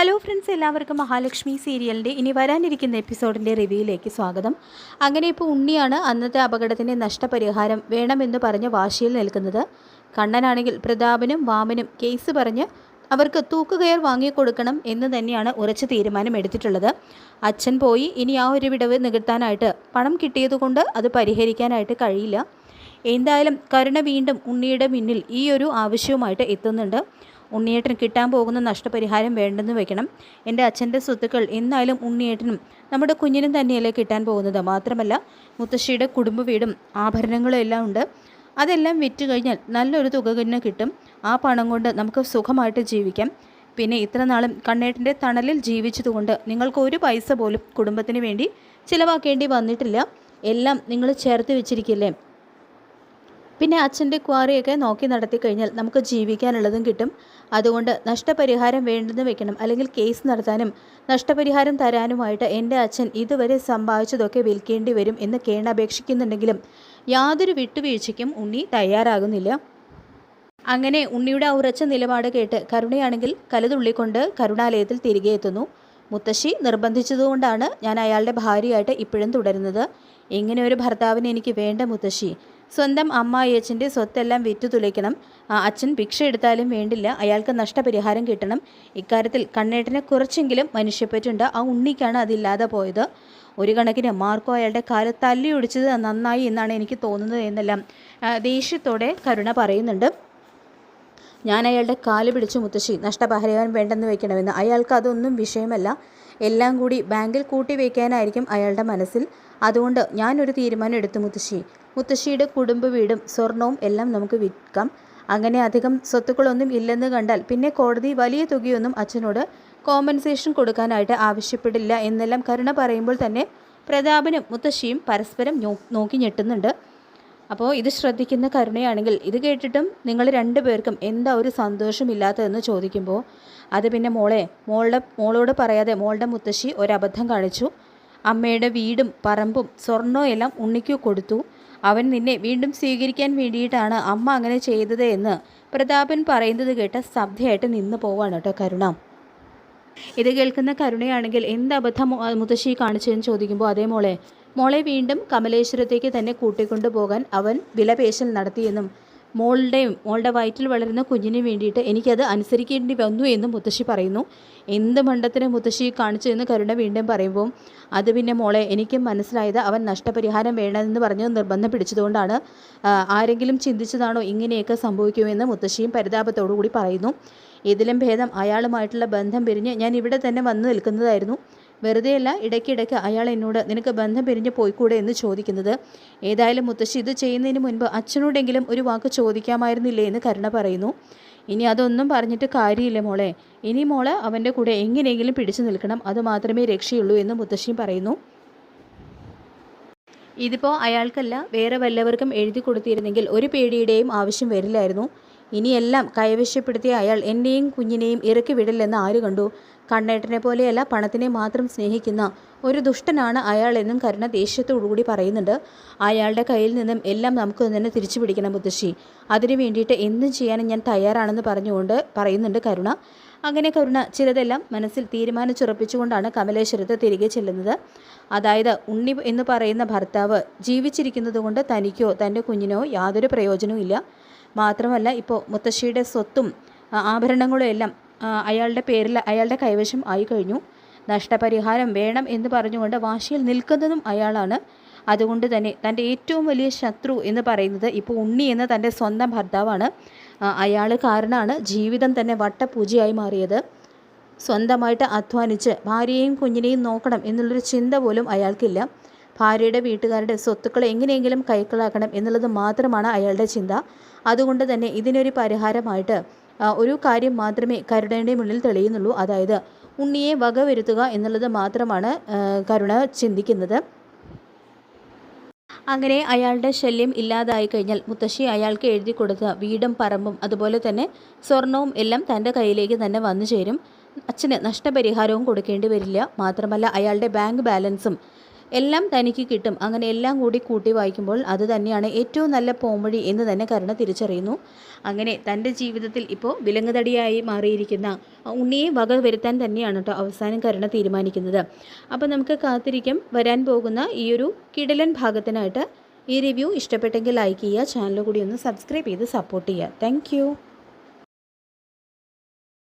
Hello friends, എല്ലാവർക്കും മഹാലക്ഷ്മി സീരിയലിൻ്റെ ഇനി വരാനിരിക്കുന്ന എപ്പിസോഡിൻ്റെ റിവ്യൂയിലേക്ക് സ്വാഗതം. അങ്ങനെ ഇപ്പോൾ ഉണ്ണിയാണ് അന്നത്തെ അപകടത്തിൻ്റെ നഷ്ടപരിഹാരം വേണമെന്ന് പറഞ്ഞ് വാശിയിൽ നിൽക്കുന്നത്. കണ്ണനാണെങ്കിൽ പ്രതാപനും വാമനും കേസ് പറഞ്ഞ് അവർക്ക് തൂക്കുകയർ വാങ്ങിക്കൊടുക്കണം എന്ന് തന്നെയാണ് ഉറച്ച തീരുമാനം എടുത്തിട്ടുള്ളത്. അച്ഛൻ പോയി ഇനി ആ ഒരു വിടവ് നികത്താനായിട്ട് പണം കിട്ടിയതുകൊണ്ട് അത് പരിഹരിക്കാനായിട്ട് കഴിയില്ല. എന്തായാലും കരുണ വീണ്ടും ഉണ്ണിയുടെ മുന്നിൽ ഈ ഒരു ആവശ്യവുമായിട്ട് എത്തുന്നുണ്ട്. ഉണ്ണിയേട്ടന് കിട്ടാൻ പോകുന്ന നഷ്ടപരിഹാരം വേണ്ടെന്ന് വെക്കണം. എൻ്റെ അച്ഛൻ്റെ സ്വത്തുക്കൾ എന്നാലും ഉണ്ണിയേട്ടനും നമ്മുടെ കുഞ്ഞിനും തന്നെയല്ലേ കിട്ടാൻ പോകുന്നത്. മാത്രമല്ല മുത്തശ്ശിയുടെ കുടുംബ വീടും ആഭരണങ്ങളും എല്ലാം ഉണ്ട്. അതെല്ലാം വിറ്റ് കഴിഞ്ഞാൽ നല്ലൊരു തുക തന്നെ കിട്ടും. ആ പണം കൊണ്ട് നമുക്ക് സുഖമായിട്ട് ജീവിക്കാം. പിന്നെ ഇത്ര നാളും കണ്ണേട്ടൻ്റെ തണലിൽ ജീവിച്ചതുകൊണ്ട് നിങ്ങൾക്ക് ഒരു പൈസ പോലും കുടുംബത്തിന് വേണ്ടി ചിലവാക്കേണ്ടി വന്നിട്ടില്ല. എല്ലാം നിങ്ങൾ ചേർത്ത് വെച്ചിരിക്കില്ലേ. പിന്നെ അച്ഛൻ്റെ ക്വാറിയൊക്കെ നോക്കി നടത്തി കഴിഞ്ഞാൽ നമുക്ക് ജീവിക്കാനുള്ളതും കിട്ടും. അതുകൊണ്ട് നഷ്ടപരിഹാരം വേണ്ടെന്ന് വെക്കണം. അല്ലെങ്കിൽ കേസ് നടത്താനും നഷ്ടപരിഹാരം തരാനുമായിട്ട് എൻ്റെ അച്ഛൻ ഇതുവരെ സമ്പാദിച്ചതൊക്കെ വിൽക്കേണ്ടി വരും എന്ന് കേണപേക്ഷിക്കുന്നുണ്ടെങ്കിലും യാതൊരു വിട്ടുവീഴ്ചയ്ക്കും ഉണ്ണി തയ്യാറാകുന്നില്ല. അങ്ങനെ ഉണ്ണിയുടെ ഉറച്ച നിലപാട് കേട്ട് കരുണയാണെങ്കിൽ കലതുള്ളിക്കൊണ്ട് കരുണാലയത്തിൽ തിരികെ എത്തുന്നു. മുത്തശ്ശി നിർബന്ധിച്ചതുകൊണ്ടാണ് ഞാൻ അയാളുടെ ഭാര്യയായിട്ട് ഇപ്പോഴും തുടരുന്നത്. ഇങ്ങനെ ഒരു ഭർത്താവിന് എനിക്ക് വേണ്ട മുത്തശ്ശി. സ്വന്തം അമ്മായിയച്ഛൻ്റെ സ്വത്തെല്ലാം വിറ്റു തുലയ്ക്കണം. അച്ഛൻ ഭിക്ഷ എടുത്താലും വേണ്ടില്ല, അയാൾക്ക് നഷ്ടപരിഹാരം കിട്ടണം. ഇക്കാര്യത്തിൽ കണ്ണേട്ടനെ കുറച്ചെങ്കിലും മനുഷ്യപ്പറ്റുണ്ട്. ആ ഉണ്ണിക്കാണ് അതില്ലാതെ പോയത്. ഒരു കണക്കിന് മാർക്കോ അയാളുടെ കാല് തല്ലിയൊടിച്ചത് നന്നായി എന്നാണ് എനിക്ക് തോന്നുന്നത് എന്നെല്ലാം ദേഷ്യത്തോടെ കരുണ പറയുന്നുണ്ട്. ഞാൻ അയാളുടെ കാല് പിടിച്ചു മുത്തശ്ശി, നഷ്ടപരിഹാരം വേണ്ടെന്ന് വെക്കണമെന്ന്. അയാൾക്ക് അതൊന്നും വിഷയമല്ല. എല്ലാം കൂടി ബാങ്കിൽ കൂട്ടി വയ്ക്കാനായിരിക്കും അയാളുടെ മനസ്സിൽ. അതുകൊണ്ട് ഞാനൊരു തീരുമാനം എടുത്തു മുത്തശ്ശി. മുത്തശ്ശിയുടെ കുടുംബ വീടും സ്വർണവും എല്ലാം നമുക്ക് വിൽക്കാം. അങ്ങനെ അധികം സ്വത്തുക്കളൊന്നും ഇല്ലെന്ന് കണ്ടാൽ പിന്നെ കോടതി വലിയ തുകയൊന്നും അച്ഛനോട് കോമ്പൻസേഷൻ കൊടുക്കാനായിട്ട് ആവശ്യപ്പെടില്ല എന്നെല്ലാം കരുണ പറയുമ്പോൾ തന്നെ പ്രതാപനും മുത്തശ്ശിയും പരസ്പരം നോക്കി ഞെട്ടുന്നുണ്ട്. അപ്പോൾ ഇത് ശ്രദ്ധിക്കുന്ന കരുണയാണെങ്കിൽ ഇത് കേട്ടിട്ടും നിങ്ങൾ രണ്ടുപേർക്കും എന്താ ഒരു സന്തോഷമില്ലാത്തതെന്ന് ചോദിക്കുമ്പോൾ അത് പിന്നെ മോളോട് പറയാതെ മോളുടെ മുത്തശ്ശി ഒരബദ്ധം കാണിച്ചു. അമ്മയുടെ വീടും പറമ്പും സ്വർണ്ണവും എല്ലാം ഉണ്ണിക്ക് കൊടുത്തു. അവൻ നിന്നെ വീണ്ടും സ്വീകരിക്കാൻ വേണ്ടിയിട്ടാണ് അമ്മ അങ്ങനെ ചെയ്തത് എന്ന് പ്രതാപൻ പറയുന്നത് കേട്ട് സ്തബ്ധയായിട്ട് നിന്ന് പോവാണ് കേട്ടോ കരുണ. ഇത് കേൾക്കുന്ന കരുണയാണെങ്കിൽ എന്ത് അബദ്ധം മുത്തശ്ശി കാണിച്ചതെന്ന് ചോദിക്കുമ്പോൾ അതേ മോളെ വീണ്ടും കമലേശ്വരത്തേക്ക് തന്നെ കൂട്ടിക്കൊണ്ടു പോകാൻ അവൻ വിലപേശൽ നടത്തിയെന്നും മോളുടെ വയറ്റിൽ വളരുന്ന കുഞ്ഞിന് വേണ്ടിയിട്ട് എനിക്കത് അനുസരിക്കേണ്ടി വന്നു എന്നും മുത്തശ്ശി പറയുന്നു. എന്ത് മണ്ടത്തിന് മുത്തശ്ശി കാണിച്ചു എന്ന് കരുണ വീണ്ടും പറയുമ്പോൾ അത് പിന്നെ എനിക്കും മനസ്സിലായത് അവൻ നഷ്ടപരിഹാരം വേണമെന്ന് പറഞ്ഞ് നിർബന്ധം പിടിച്ചതുകൊണ്ടാണ്. ആരെങ്കിലും ചിന്തിച്ചതാണോ ഇങ്ങനെയൊക്കെ സംഭവിക്കുമെന്ന് മുത്തശ്ശിയും പരിതാപത്തോടു കൂടി പറയുന്നു. ഇതിലും ഭേദം അയാളുമായിട്ടുള്ള ബന്ധം പിരിഞ്ഞ് ഞാൻ ഇവിടെ തന്നെ വന്ന് നിൽക്കുന്നതായിരുന്നു. വെറുതെയല്ല ഇടയ്ക്കിടയ്ക്ക് അയാൾ എന്നോട് നിനക്ക് ബന്ധം പിരിഞ്ഞ് പോയിക്കൂടെ എന്ന് ചോദിക്കുന്നത്. ഏതായാലും മുത്തശ്ശി ഇത് ചെയ്യുന്നതിന് മുൻപ് അച്ഛനോടെങ്കിലും ഒരു വാക്ക് ചോദിക്കാമായിരുന്നില്ലേ എന്ന് കരുണ പറയുന്നു. ഇനി അതൊന്നും പറഞ്ഞിട്ട് കാര്യമില്ല മോളെ. ഇനി അവൻ്റെ കൂടെ എങ്ങനെയെങ്കിലും പിടിച്ചു നിൽക്കണം, അതുമാത്രമേ രക്ഷയുള്ളൂ എന്ന് മുത്തശ്ശിയും പറയുന്നു. ഇതിപ്പോൾ അയാൾക്കല്ല വേറെ വല്ലവർക്കും എഴുതി കൊടുത്തിരുന്നെങ്കിൽ ഒരു പേടിയുടെയും ആവശ്യം വരില്ലായിരുന്നു. ഇനിയെല്ലാം കൈവശപ്പെടുത്തിയ അയാൾ എന്നെയും കുഞ്ഞിനെയും ഇറക്കി വിടില്ലെന്ന് ആര് കണ്ടു? കണ്ണേട്ടനെ പോലെയല്ല പണത്തിനെ മാത്രം സ്നേഹിക്കുന്ന ഒരു ദുഷ്ടനാണ് അയാൾ എന്നും കരുണ ദേഷ്യത്തോടുകൂടി പറയുന്നുണ്ട്. അയാളുടെ കയ്യിൽ നിന്നും എല്ലാം നമുക്ക് തന്നെ തിരിച്ചു പിടിക്കണം മുത്തശ്ശി. അതിനു വേണ്ടിയിട്ട് എന്തും ചെയ്യാനും ഞാൻ തയ്യാറാണെന്ന് പറയുന്നുണ്ട് കരുണ. അങ്ങനെ കരുണ ചിലതെല്ലാം മനസ്സിൽ തീരുമാനിച്ചുറപ്പിച്ചുകൊണ്ടാണ് കമലേശ്വരത്ത് തിരികെ ചെല്ലുന്നത്. അതായത് ഉണ്ണി എന്ന് പറയുന്ന ഭർത്താവ് ജീവിച്ചിരിക്കുന്നത് കൊണ്ട് തനിക്കോ തൻ്റെ കുഞ്ഞിനോ യാതൊരു പ്രയോജനവും ഇല്ല. മാത്രമല്ല ഇപ്പോൾ മുത്തശ്ശിയുടെ സ്വത്തും ആഭരണങ്ങളും എല്ലാം അയാളുടെ പേരിൽ അയാളുടെ കൈവശം ആയി കഴിഞ്ഞു. നഷ്ടപരിഹാരം വേണം എന്ന് പറഞ്ഞുകൊണ്ട് വാശിയിൽ നിൽക്കുന്നതും അയാളാണ്. അതുകൊണ്ട് തന്നെ തൻ്റെ ഏറ്റവും വലിയ ശത്രു എന്ന് പറയുന്നത് ഇപ്പോൾ ഉണ്ണി എന്ന തൻ്റെ സ്വന്തം ഭർത്താവാണ്. അയാൾ കാരണമാണ് ജീവിതം തന്നെ വട്ടപൂജയായി മാറിയത്. സ്വന്തമായിട്ട് അധ്വാനിച്ച് ഭാര്യയെയും കുഞ്ഞിനെയും നോക്കണം എന്നുള്ളൊരു ചിന്ത പോലും അയാൾക്കില്ല. ഭാര്യയുടെ വീട്ടുകാരുടെ സ്വത്തുക്കൾ എങ്ങനെയെങ്കിലും കൈക്കലാക്കണം എന്നുള്ളത് മാത്രമാണ് അയാളുടെ ചിന്ത. അതുകൊണ്ട് തന്നെ ഇതിനൊരു പരിഹാരമായിട്ട് ഒരു കാര്യം മാത്രമേ കരുണയുടെ മുന്നിൽ തെളിയുന്നുള്ളൂ. അതായത് ഉണ്ണിയെ വകവരുത്തുക എന്നുള്ളത് മാത്രമാണ് കരുണ ചിന്തിക്കുന്നത്. അങ്ങനെ അയാളുടെ ശല്യം ഇല്ലാതായി കഴിഞ്ഞാൽ മുത്തശ്ശി അയാൾക്ക് എഴുതി കൊടുത്ത വീടും പറമ്പും അതുപോലെ തന്നെ സ്വർണവും എല്ലാം തൻ്റെ കയ്യിലേക്ക് തന്നെ വന്നു ചേരും. അച്ഛന് നഷ്ടപരിഹാരവും കൊടുക്കേണ്ടി വരില്ല. മാത്രമല്ല അയാളുടെ ബാങ്ക് ബാലൻസും എല്ലാം തനിക്ക് കിട്ടും. അങ്ങനെ എല്ലാം കൂടി കൂട്ടി വായിക്കുമ്പോൾ അത് തന്നെയാണ് ഏറ്റവും നല്ല പോംവഴി എന്ന് തന്നെ കരുണ തിരിച്ചറിയുന്നു. അങ്ങനെ തൻ്റെ ജീവിതത്തിൽ ഇപ്പോൾ വിലങ്ങുതടിയായി മാറിയിരിക്കുന്ന ഉണ്ണിയെ വക വരുത്താൻ തന്നെയാണ് കേട്ടോ അവസാനം കരുണ തീരുമാനിക്കുന്നത്. അപ്പോൾ നമുക്ക് കാത്തിരിക്കാം വരാൻ പോകുന്ന ഈ ഒരു കിടിലൻ ഭാഗത്തിനായിട്ട്. ഈ റിവ്യൂ ഇഷ്ടപ്പെട്ടെങ്കിൽ ലൈക്ക് ചെയ്യുക, ചാനൽ കൂടി ഒന്ന് സബ്സ്ക്രൈബ് ചെയ്ത് സപ്പോർട്ട് ചെയ്യുക. താങ്ക്